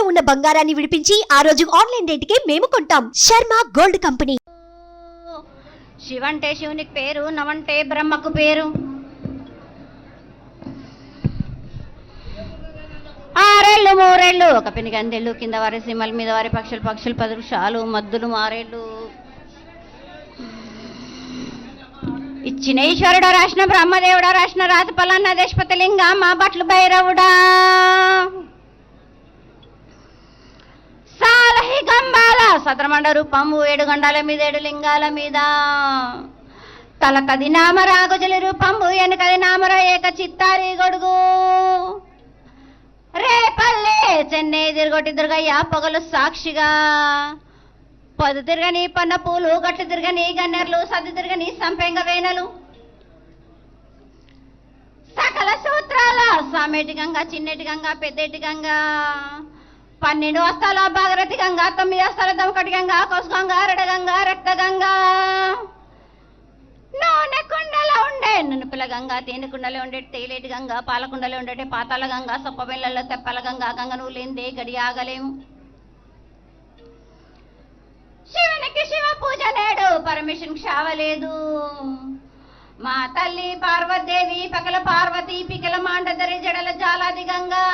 ఉన్న బంగారాన్ని విడిపించి ఆ రోజు ఆన్లైన్ రేటుకే మేము కొంటాం. Sharma gold company. శివంటే శివునికి పేరు, నవంటే బ్రహ్మకు పేరు. ఆరేళ్ళు మూరేళ్ళు ఒక పెనిగందెళ్ళు, కింద వారి సింహల మీద వారి పక్షులు 10 వృక్షాలు, మద్దులు మారేళ్ళు. ఇచ్చిన ఈశ్వరుడా రాసిన బ్రహ్మదేవుడా రాసిన రాతి పలన్న దేశపతి లింగా మా బట్లు భైరవుడా. సాలహి గంబాల సద్రమండ రూపము 7 గండాల మీద 7 లింగాల మీద. తలకది నామరా గుజలి రూపంబు వెనకది నామరా ఏక చిత్తారి గొడుగు. రేపల్లె చెన్నై తిరగొట్టి దుర్గయ్య పొగలు సాక్షిగా. పొద్దు తిరగని పన్న పూలు, గట్లు తిరగని గన్నెర్లు, సద్దు తిరగని సంపెంగ వేనలు. సకల సూత్రాల సామేటి గంగా, చిన్నటి గంగా, పెద్దటి గంగా. 12 వస్తాల భాగరథి గంగా, 9 వస్తాల దమకటి గంగా, కొసు గంగా, రెడ గంగా, రక్త గంగా. నూనె కుండలో ఉండే నునుపుల గంగా, తేనె కుండలో ఉండే తేలేటి గంగా, పాలకుండలో ఉండే పాతాల గంగా, సొప్ప బెల్లలో తెప్పల గంగా. గంగ నువ్వు లేనిదే గడి ఆగలేము. శివునికి శివ పూజ లేడు, పరమేశ్వరునికి శావలేదు. మా తల్లి పార్వతీదేవి పకల పార్వతి, పికల మాండదరి జడల జాలాది గంగా.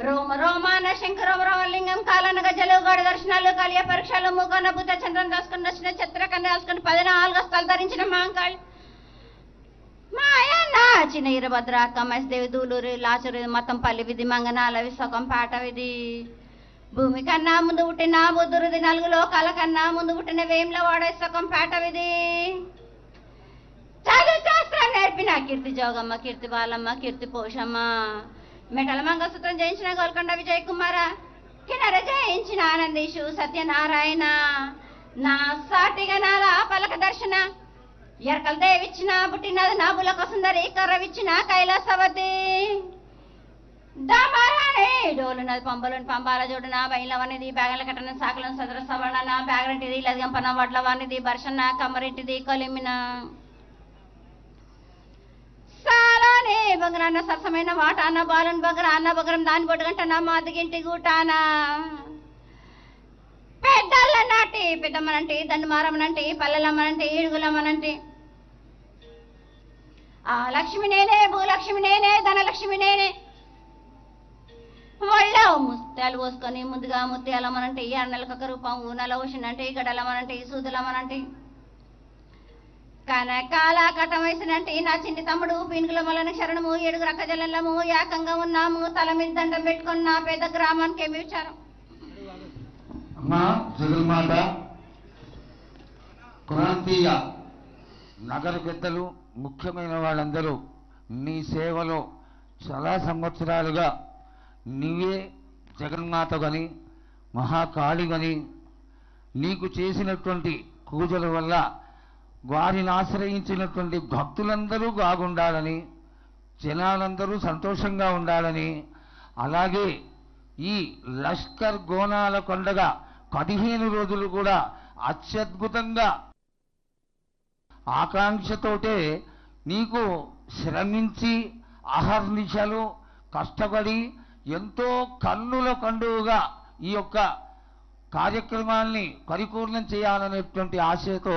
రోమ రోమాన శంకరం రోమలింగం, కాలన గజలు, గడ దర్శనాలు, కలియ పరీక్షలు, మూకన్న భూత చంద్రం దాసుకుని దర్శన ఛత్రకన్న దాసుకుని 14 హస్తాలు ధరించిన మాంకాళి మాయన్న చిన్న ఈరభద్ర కమేశ్దేవి, దూలూరి లాచురి, మతంపల్లి విధి, మంగనాల విశ్వకం పాట విధి. భూమి కన్నా ముందు పుట్టిన బుద్ధురుది, 4 లోకాల కన్నా ముందు పుట్టిన వేములవాడ విశ్వకం పాట విధి. చదువు శాస్త్రం నేర్పిన కీర్తి జోగమ్మ, కీర్తి బాలమ్మ, కీర్తి పోషమ్మ. మెటల మంగళసూత్రం జయించిన గోల్కొండ విజయ్ కుమార, కిన్నర జయించిన ఆనందీషు సత్యనారాయణ. నా సాటిగా నాల పలక దర్శన, ఎరకల దేవిచ్చిన పుట్టినది నా బులక సుందరి, కర్రవిచ్చిన కైలాసవతి. దమరాణి డోలునది పంబలోని పంబాల జోడున, బయలవనిది బ్యాగల కట్టన, సాకలను సదర సవర్ణ, బ్యాగరింటిది లదిగంపన, వడ్లవానిది బర్షన్న, కమ్మరింటిది కొలిమిన. సాలానే బొగరాన్న సరసమైన వాటాన, బాలుని బొగరా అన్న బొగరం దాని బొడుగంటన, మాదిగింటి గూటాన. పెద్దల నాటి పెద్దమ్మనంటే, దండుమారమ్మనంటే, పల్లెలమ్మనంటే, ఈడుగులమ్మనంటే. ఆ లక్ష్మి నేనే, భూలక్ష్మి నేనే, ధనలక్ష్మి నేనే. ఒళ్ళో ముత్యాలు పోసుకొని ముందుగా ముత్యాలమ్మనంటే, 6 నెలలకు రూపం, ఊనల ఓషనంటే, గడలమ్మనంటే, సూదులమ్మనంటే. కనకాల కటం వేసినంటే నా చిన్ని తమ్ముడు, పీనుగుల మలని శరణము, 7 రక్కజల్లము, ఏకంగా ఉన్నాము, తల మీద దండం పెట్టుకున్న పెద్ద గ్రామానికి ఏమి విచారం. అమ్మా జగన్మాత, ప్రాంతీయ నగర పెద్దలు, ముఖ్యమైన వాళ్ళందరూ నీ సేవలో చాలా సంవత్సరాలుగా నీవే జగన్మాత గని, మహాకాళి గని, నీకు చేసినటువంటి పూజల వల్ల వారిని ఆశ్రయించినటువంటి భక్తులందరూ బాగుండాలని, జనాలందరూ సంతోషంగా ఉండాలని, అలాగే ఈ లష్కర్ గోనాల కొండగా 15 రోజులు కూడా అత్యద్భుతంగా ఆకాంక్షతోటే నీకు శ్రమించి అహర్నిశలు కష్టపడి ఎంతో కన్నుల కండువుగా ఈ యొక్క కార్యక్రమాల్ని పరిపూర్ణం చేయాలనేటువంటి ఆశతో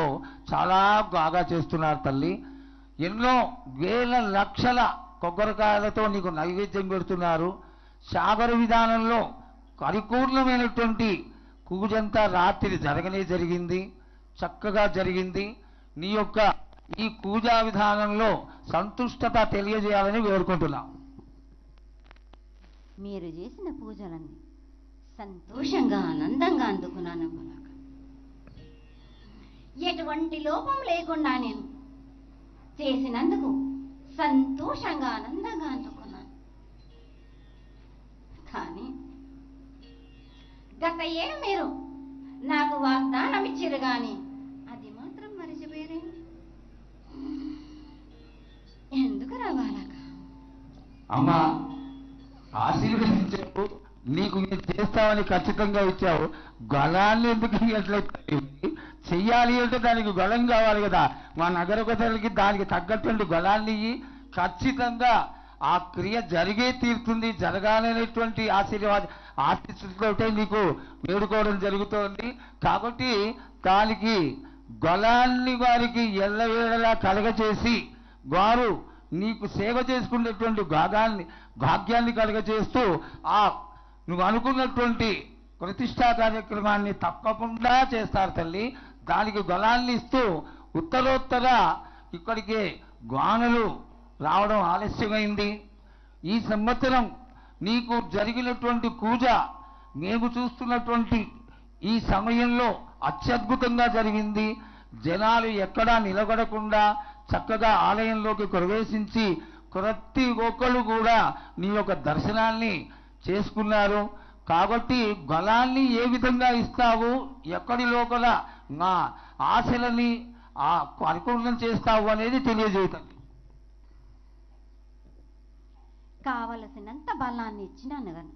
చాలా బాగా చేస్తున్నారు తల్లి. ఎన్నో వేల లక్షల కొబ్బరికాయలతో నీకు నైవేద్యం పెడుతున్నారు. సాగర విధానంలో పరిపూర్ణమైనటువంటి పూజంతా రాత్రి జరిగింది, చక్కగా జరిగింది. నీ యొక్క ఈ పూజా విధానంలో సంతుష్టత తెలియజేయాలని వేడుకుంటున్నాం. మీరు చేసిన పూజలన్నీ సంతోషంగా ఆనందంగా అందుకున్నాను. ఎటువంటి లోపం లేకుండా నేను చేసినందుకు సంతోషంగా ఆనందంగా అందుకున్నాను. కానీ గత ఏడు మీరు నాకు వాగ్దానం ఇచ్చారు, కానీ అది మాత్రం మరిచిపోయారే. ఎందుకు రావాలక అమ్మా ఆశీర్వదించావు, నీకు నేను చేస్తామని ఖచ్చితంగా ఇచ్చావు. గళాన్ని ఎందుకు చెయ్యాలి అంటే దానికి గళం కావాలి కదా. మా నగర ప్రజలకి దానికి తగ్గటువంటి గళాన్ని ఖచ్చితంగా ఆ క్రియ జరిగే తీరుతుంది, జరగాలనేటువంటి ఆశీస్సులతో నీకు వేడుకోవడం జరుగుతోంది. కాబట్టి దానికి గొలాన్ని వారికి ఎల్లవేళలా కలగచేసి వారు నీకు సేవ చేసుకునేటువంటి భాగ్యాన్ని కలగచేస్తూ నువ్వు అనుకున్నటువంటి ప్రతిష్టా కార్యక్రమాన్ని తప్పకుండా చేస్తారు తల్లి. దానికి గొలాన్ని ఇస్తూ ఉత్తరోత్తర ఇక్కడికి గానులు రావడం ఆలస్యమైంది. ఈ సంవత్సరం నీకు జరిగినటువంటి పూజ మేము చూస్తున్నటువంటి ఈ సమయంలో అత్యద్భుతంగా జరిగింది. జనాలు ఎక్కడా నిలబడకుండా చక్కగా ఆలయంలోకి ప్రవేశించి ప్రతి ఒక్కళ్ళు కూడా నీ యొక్క దర్శనాన్ని చేసుకున్నారు. కాబట్టి బలాన్ని ఏ విధంగా ఇస్తావు, ఎక్కడి లోపల నా ఆశలని పరిపూర్ణం చేస్తావు అనేది తెలియజేయండి. కావలసినంత బలాన్ని ఇచ్చినాను గాను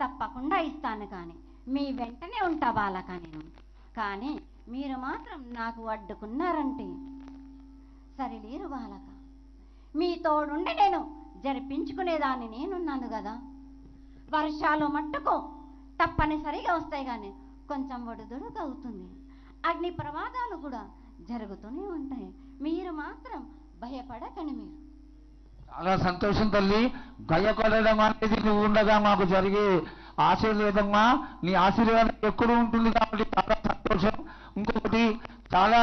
తప్పకుండా ఇస్తాను, కానీ మీ వెంటనే ఉంటా బాలక నేను. కానీ మీరు మాత్రం నాకు అడ్డుకున్నారంటే సరిలేరు బాలక. మీ తోడుండి నేను జరిపించుకునేదాన్ని నేనున్నాను కదా. వర్షాలు మట్టుకు తప్పనిసరిగా వస్తాయి, కానీ కొంచెం ఒడిదుడుకు అవుతుంది. అగ్ని ప్రమాదాలు కూడా జరుగుతూనే ఉంటాయి. మీరు మాత్రం భయపడకండి. మీరు చాలా సంతోషం తల్లి. భయపడడం అనేది నువ్వు ఉండగా మాకు జరిగే ఆశీర్వాదమ్మా. నీ ఆశీర్వాదం ఎక్కడూ ఉంటుంది కాబట్టి చాలా సంతోషం. ఇంకొకటి చాలా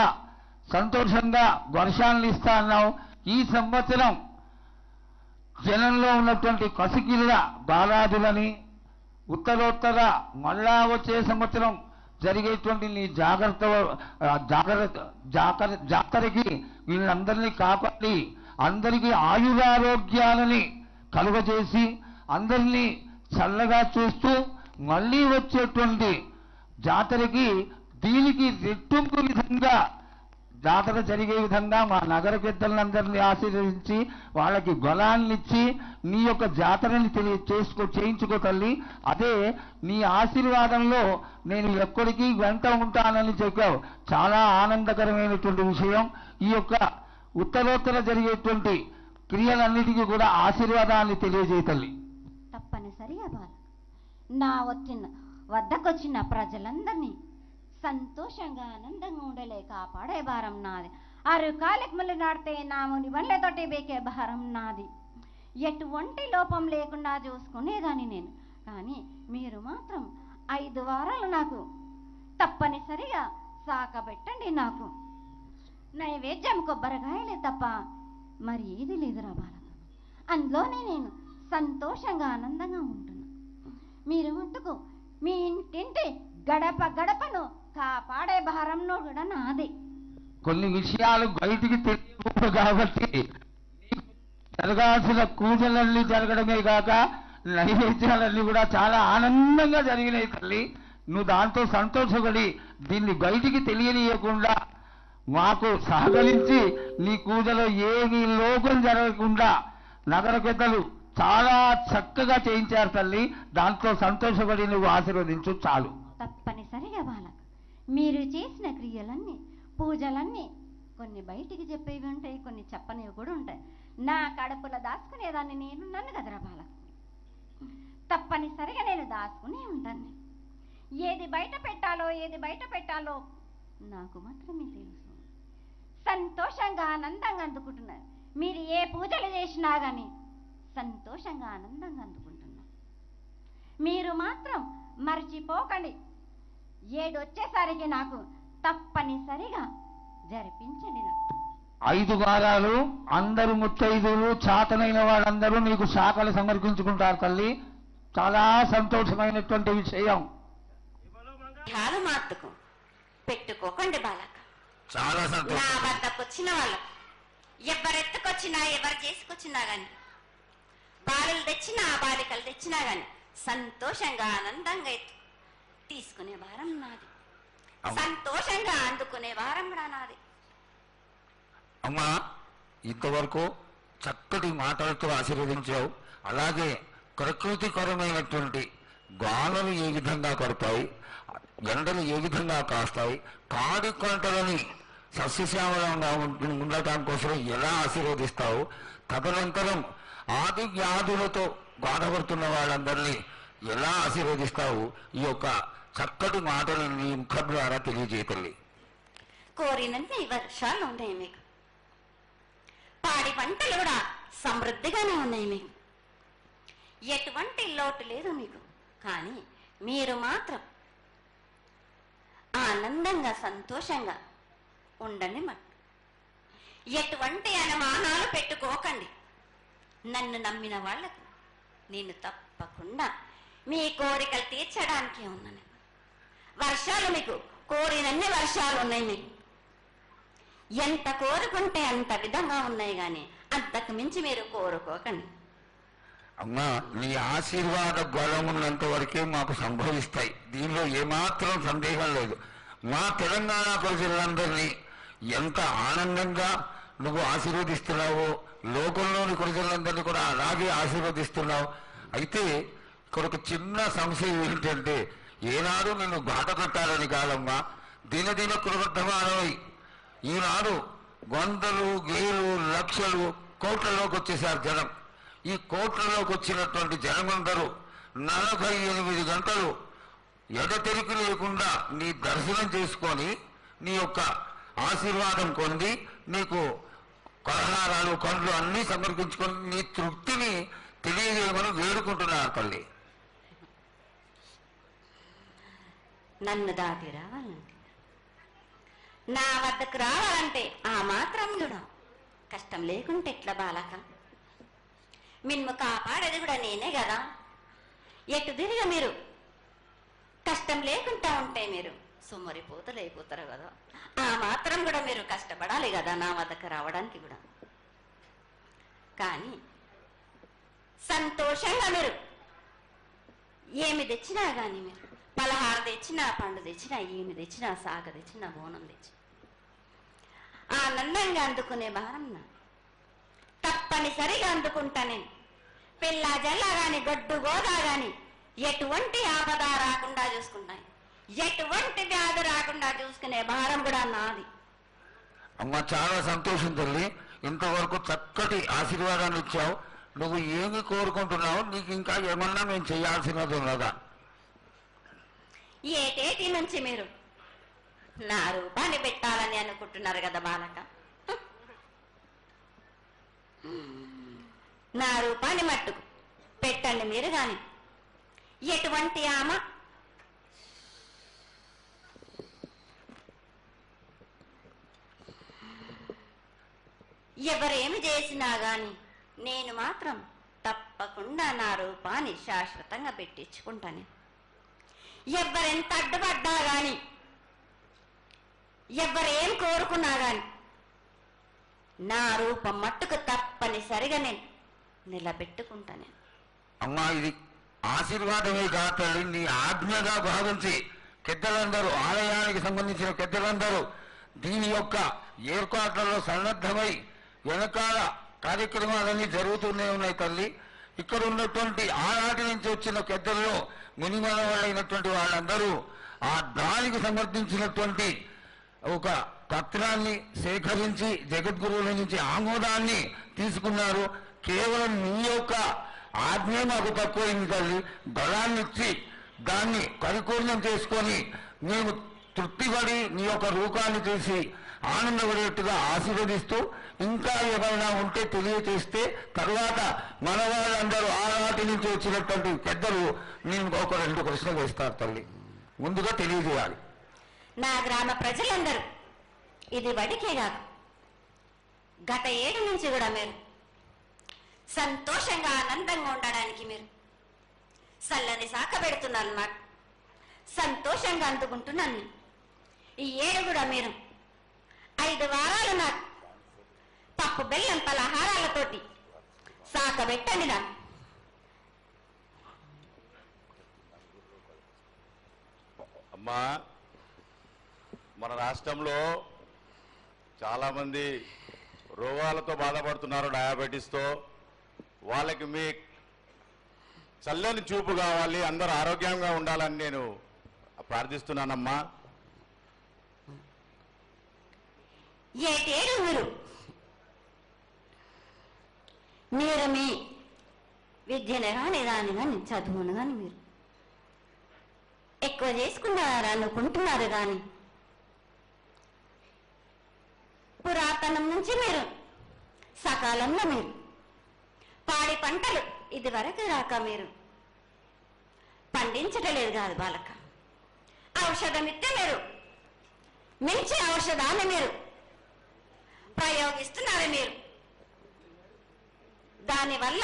సంతోషంగా వర్షాలను ఇస్తా అన్నావు. ఈ సంవత్సరం జనంలో ఉన్నటువంటి కసికిళ్ళ బాలాదులని ఉత్తరోత్తర మళ్ళా వచ్చే సంవత్సరం జరిగేటువంటి నీ జాతరకి వీళ్ళందరినీ కాపాడి అందరికీ ఆయురారోగ్యాలని కలుగజేసి అందరినీ చల్లగా చూస్తూ మళ్ళీ వచ్చేటువంటి జాతరకి దీనికి రెట్టింపు విధంగా జాతర జరిగే విధంగా మా నగర పెద్దలందరినీ ఆశీర్వదించి వాళ్ళకి బలాన్నిచ్చి నీ యొక్క జాతరని చేయించుకో తల్లి. అదే నీ ఆశీర్వాదంలో నేను ఎక్కడికి వెంట ఉంటానని చెప్పావు. చాలా ఆనందకరమైనటువంటి విషయం. ఈ యొక్క ఉత్తరోత్తర జరిగేటువంటి క్రియలన్నిటికీ కూడా ఆశీర్వాదాన్ని తెలియజేయ తల్లి. తప్పనిసరిగా బాల, నా వద్దకొచ్చిన ప్రజలందరినీ సంతోషంగా ఆనందంగా ఉండలే కాపాడే భారం నాది. ఆరు కాలికములు నాడితే నాముని బండ్లతోటి బేకే భారం నాది. ఎటువంటి లోపం లేకుండా చూసుకునేదాన్ని నేను. కానీ మీరు మాత్రం 5 వారాలు నాకు తప్పనిసరిగా సాకబెట్టండి. నాకు నైవేద్యం కొబ్బరికాయలే తప్ప మరి ఏది లేదురా బాలక. అందులోనే నేను సంతోషంగా ఆనందంగా ఉంటున్నా. మీరు మట్టుకు మీ ఇంటింటి గడప గడపను కాపాడే భారంలో కూడా నాది. కొన్ని విషయాలు బయటికి తెలియకూడదు కాబట్టి జరగాల్సిన పూజలన్నీ జరగడమే కాక నైవేద్యాలన్నీ కూడా చాలా ఆనందంగా జరిగినాయి తల్లి. నువ్వు దాంతో సంతోషపడి దీన్ని బయటికి తెలియనీయకుండా మాకు సహకరించి నీ పూజలో ఏమీ లోపం జరగకుండా నగర పెద్దలు చాలా చక్కగా చేయించారు తల్లి. దాంతో సంతోషపడి నువ్వు ఆశీర్వదించు చాలు. తప్పనిసరిగా బాలక, మీరు చేసిన క్రియలన్నీ పూజలన్నీ కొన్ని బయటికి చెప్పేవి ఉంటాయి, కొన్ని చెప్పనివి కూడా ఉంటాయి. నా కడుపులో దాచుకునేదాన్ని నేను నన్ను కదరా బాలక. తప్పనిసరిగా నేను దాచుకునే ఉంటాను. ఏది బయట పెట్టాలో నాకు మాత్రమే తెలుసు. సంతోషంగా ఆనందంగా అందుకుంటున్నారు. మీరు ఏ పూజలు చేసినా కానీ సంతోషంగా ఆనందంగా అందుకుంటున్నారు. మీరు మాత్రం మర్చిపోకండి. 7 వచ్చేసరికి నాకు తప్పనిసరిగా జరిపించండి. 5 వారాలు అందరూ ముత్తైదులు చాతనైన వాళ్ళందరూ నీకు శాఖలు సమర్పించుకుంటారు తల్లి. చాలా సంతోషమైనటువంటి విషయం. మాత్రకు పెట్టుకోకండి బాలక. చాలా సంతోషం. నా వద్దకు వచ్చిన వాళ్ళకు ఎవరెత్తుకొచ్చినా ఎవరు చేసుకొచ్చినా గాని బాలలు తెచ్చినా బాలికలు తెచ్చినా గాని సంతోషంగా ఆనందంగా తీసుకునే వారం నాది. సంతోషంగా అందుకునే వారం కూడా నాది. అమ్మా, ఇంతవరకు చక్కటి మాటలతో ఆశీర్వదించావు. అలాగే ప్రకృతికరమైనటువంటి గాలులు ఏ విధంగా పడతాయి, ఎండలు ఏ విధంగా కాస్తాయి, కాడి పంటలని సస్యశ్యామలంగా ఉండటం కోసం ఎలా ఆశీర్వదిస్తావు, తదనంతరం ఆది వ్యాధులతో బాధపడుతున్న వాళ్ళందరినీ ఎలా ఆశీర్వదిస్తావు? ఈ యొక్క చక్కటి మాటలు నీ ముఖం ద్వారా తెలియజేయతల్లి. కోరినన్ని వర్షాలు ఉన్నాయి మీకు, పాడి పంటలు కూడా సమృద్ధిగానే ఉన్నాయి మీకు, ఎటువంటి లోటు లేదు మీకు. కానీ మీరు మాత్రం ఆనందంగా సంతోషంగా ఉండండి. ఎటువంటి అనుమానాలు పెట్టుకోకండి. నన్ను నమ్మిన వాళ్లకు నేను తప్పకుండా మీ కోరికలు తీర్చడానికి ఉన్నాను. వర్షాలు మీకు కోరినన్ని వర్షాలు ఉన్నాయి మీకు, ఎంత కోరుకుంటే అంత విధంగా ఉన్నాయి. కానీ అంతకు మించి మీరు కోరుకోకండి. అమ్మా, నీ ఆశీర్వాద బలం ఉన్నంత వరకే మాకు సంభవిస్తాయి, దీనిలో ఏమాత్రం సందేహం లేదు. మా తెలంగాణ ప్రజలందరినీ ఎంత ఆనందంగా నువ్వు ఆశీర్వదిస్తున్నావో లోకంలోని ప్రజలందరినీ కూడా అలాగే ఆశీర్వదిస్తున్నావు. అయితే ఇక్కడ ఒక చిన్న సంశయం ఏంటంటే, ఏనాడు నిన్ను బాట కట్టాలని కాదమ్మా, దినదిన కృతమానమై ఈనాడు వందలు వేలు లక్షలు కోట్లలోకి వచ్చేసారు జనం. ఈ కోట్లలోకి వచ్చినటువంటి జనమందరూ 48 గంటలు ఎడతెరికి లేకుండా నీ దర్శనం చేసుకొని నీ యొక్క ఆశీర్వాదం పొంది నీకు పలహారాలు పండ్లు అన్నీ సమర్పించుకొని నీ తృప్తిని తెలియజేయమని వేడుకుంటున్నారు తల్లి. నన్ను దాటి రావాలంటే, నా వద్దకు రావాలంటే ఆ మాత్రం కూడా కష్టం లేకుంటే ఎట్లా బాలక? మిన్ను కాపాడేది కూడా నేనే కదా. ఎటు తిరిగి మీరు కష్టం లేకుండా ఉంటే మీరు సొమ్మరిపోతలైపోతారు కదా. ఆ మాత్రం కూడా మీరు కష్టపడాలి కదా నా వద్దకు రావడానికి కూడా. కానీ సంతోషంగా మీరు ఏమి తెచ్చినా కానీ, మీరు పలహారం తెచ్చినా, పండు తెచ్చినా, ఏమి తెచ్చినా, సాగ తెచ్చినా, బోనం తెచ్చి ఆనందంగా అందుకునే భారం నా తప్పనిసరిగా అందుకుంటా నేను. పిల్ల జల్ల గాని గొడ్డు గోదా గాని ఎటువంటి ఆపద రాకుండా చూసుకుంటాను, ఎటువంటి వ్యాధి రాకుండా చూసుకునే భారం కూడా నాది. అమ్మ, చాలా సంతోషం తల్లి. ఇంతవరకు చక్కటి ఆశీర్వాదాన్ని ఇచ్చావు. నువ్వు ఏమి కోరుకుంటున్నావు? నీకు ఇంకా ఏమన్నా మేము చేయాల్సినది ఉన్నదా? ఏటేటి నుంచి మీరు నా రూపాన్ని పెట్టాలని అనుకుంటున్నారు కదా బాలక. నా రూపాన్ని మట్టుకు పెట్టండి మీరు. గాని ఎటువంటి ఆమె ఎవరేమి చేసినా గాని నేను మాత్రం తప్పకుండా నా రూపాన్ని శాశ్వతంగా పెట్టించుకుంటాను. ఎవరెంత అడ్డుపడ్డా గాని, ఎవరేం కోరుకున్నా గాని నా రూపం మట్టుకు తప్పనిసరిగా నేను నిలబెట్టుకుంటాను. అమ్మా, ఇది ఆశీర్వాదమే కాదు తల్లి, నీ ఆజ్ఞగా భావించి పెద్దలందరూ, ఆలయానికి సంబంధించిన పెద్దలందరూ దీని యొక్క ఏర్పాట్లలో సన్నద్ధమై వెనకాల కార్యక్రమాలన్నీ జరుగుతూనే ఉన్నాయి తల్లి. ఇక్కడ ఉన్నటువంటి ఆనాటి నుంచి వచ్చిన పెద్దల్లో మునిమన వాళ్ళైనటువంటి వాళ్ళందరూ ఆ దానికి సమర్థించినటువంటి ఒక పత్రాన్ని సేకరించి జగద్గురువుల నుంచి ఆమోదాన్ని తీసుకున్నారు. కేవలం నీ యొక్క ఆజ్ఞ మాకు తక్కువైంది తల్లి. బలాన్ని ఇచ్చి దాన్ని పరిపూర్ణం చేసుకొని మేము తృప్తిపడి నీ యొక్క రూపాన్ని చూసి ఆనందపడేట్టుగా ఆశీర్వదిస్తూ, ఇంకా ఏమైనా ఉంటే తెలియచేస్తే తర్వాత మన వాళ్ళందరూ ఆనాటి నుంచి వచ్చినటువంటి పెద్దలు నేను ఒక 2 ప్రశ్నలు వేస్తారు తల్లి. ముందుగా తెలియజేయాలి. నా గ్రామ ప్రజలందరూ ఇది వడికే కాదు, గత 7 నుంచి కూడా మీరు సంతోషంగా ఆనందంగా ఉండడానికి మీరు చల్లని సాక పెడుతున్నారు. నాకు సంతోషంగా అందుకుంటున్నాను. ఈ 7 కూడా మీరు 5 వారాలు నాకు పప్పు బెల్లం పలహారాలతోటి సాక పెట్టండి. నాకు అమ్మా, మన రాష్ట్రంలో చాలామంది రోగాలతో బాధపడుతున్నారు, డయాబెటీస్తో. వాళ్ళకి మీ చల్లని చూపు కావాలి, అందరూ ఆరోగ్యంగా ఉండాలని నేను ప్రార్థిస్తున్నానమ్మా. ఏటేడు మీరు మీ విద్యను కానీ దాన్ని కానీ చదువును కానీ మీరు ఎక్కువ చేసుకున్నారా అనుకుంటున్నారు కానీ పురాతనం నుంచి మీరు సకాలంలో మీరు పాడి పంటలు ఇది వరకు రాక మీరు పండించటలేదు కాదు బాలక. ఔషధం ఇస్తే మీరు మించి ఔషధాన్ని మీరు ప్రయోగిస్తున్నారు మీరు. దానివల్ల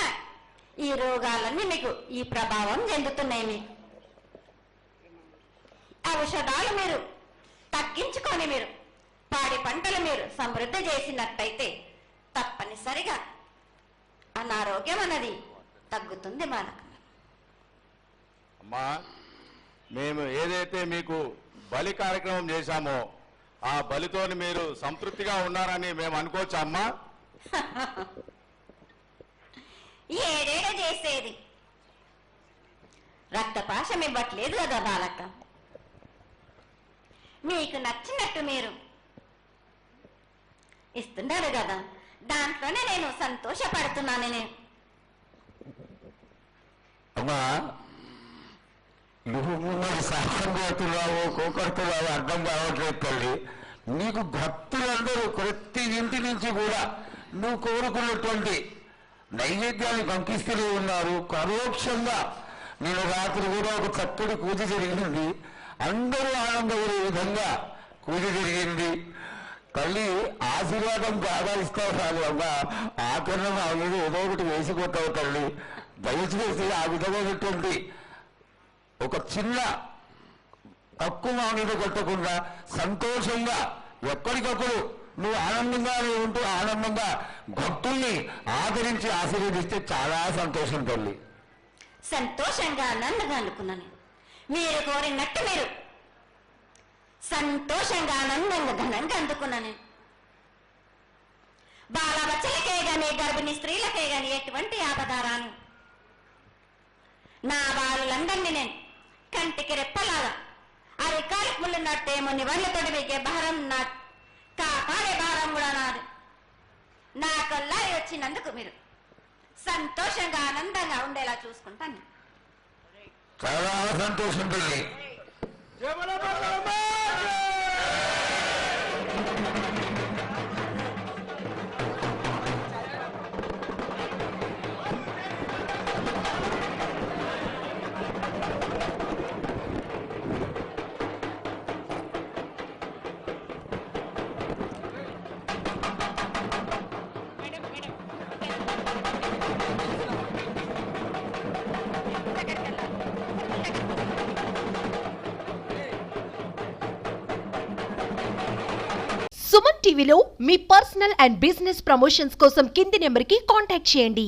ఈ రోగాలన్నీ మీకు ఈ ప్రభావం చెందుతున్నాయి. మీకు ఔషధాలు మీరు తగ్గించుకొని మీరు పాడి పంటలు మీరు సమృద్ధి చేసినట్టయితే తప్పనిసరిగా అనారోగ్యం అన్నది తగ్గుతుంది బాలక. అమ్మా, మేము ఏదైతే మీకు బలి కార్యక్రమం చేశామో ఆ బలితోని మీరు సంతృప్తిగా ఉన్నారని మేము అనుకోవచ్చా అమ్మా? ఏడేడ చేసేది రక్తపాశం ఇవ్వట్లేదు కదా బాలక. మీకు నచ్చినట్టు మీరు ఇస్తున్నారు కదా, దాంట్లోనే నేను సంతోషపడుతున్నాను. నేను అమ్మా, నువ్వు ముందు సాహసం కొడుతున్నావు కోకొడుతున్నావు అర్థం కావట్లేదు తల్లి. నీకు భక్తులందరూ ప్రతి ఇంటి నుంచి కూడా నువ్వు కోరుకున్నటువంటి నైవేద్యాన్ని పంపిస్తూనే ఉన్నారు. పరోక్షంగా నేను రాత్రి కూడా ఒక చక్కటి పూజ జరిగింది. అందరూ ఆనందపడే విధంగా పూజ జరిగింది. తల్లి ఆశీర్వాదం బాగా ఇస్తావు కాదు అమ్మా, ఆకరణ అనేది ఏదో ఒకటి వేసిపోతావు తల్లి. దయచేసి ఆ విధమైనటువంటి ఒక చిన్న తక్కువ మీద కొట్టకుండా సంతోషంగా ఎప్పటికప్పుడు నువ్వు ఆనందంగానే ఉంటూ ఆనందంగా భక్తుల్ని ఆదరించి ఆశీర్వదిస్తే చాలా సంతోషం తల్లి. సంతోషంగా ఆనందంగా అనుకున్నాను. మీరు కోరినట్టు మీరు సంతోషంగా ఆనందంగా ఘనంగా అందుకున్నాను. బాలబచ్చలకే గాని గర్భిణీ స్త్రీలకే గాని ఎటువంటి ఆపదారాను నా బాలులందరినీ నేను కంటికి రెప్పలాగా అరికాలకు ముళ్ళు నట్టేమో నివర్లతోటి మీకే భారం నా కాపాడే భారం కూడా నాది. నా కల్లారి వచ్చినందుకు మీరు సంతోషంగా ఆనందంగా ఉండేలా చూసుకుంటాను. చాలా సంతోషం తల్లి. సుమన్ టీవీలో మీ పర్సనల్ అండ్ బిజినెస్ ప్రమోషన్స్ కోసం కింది నెంబర్కి కాంటాక్ట్ చేయండి.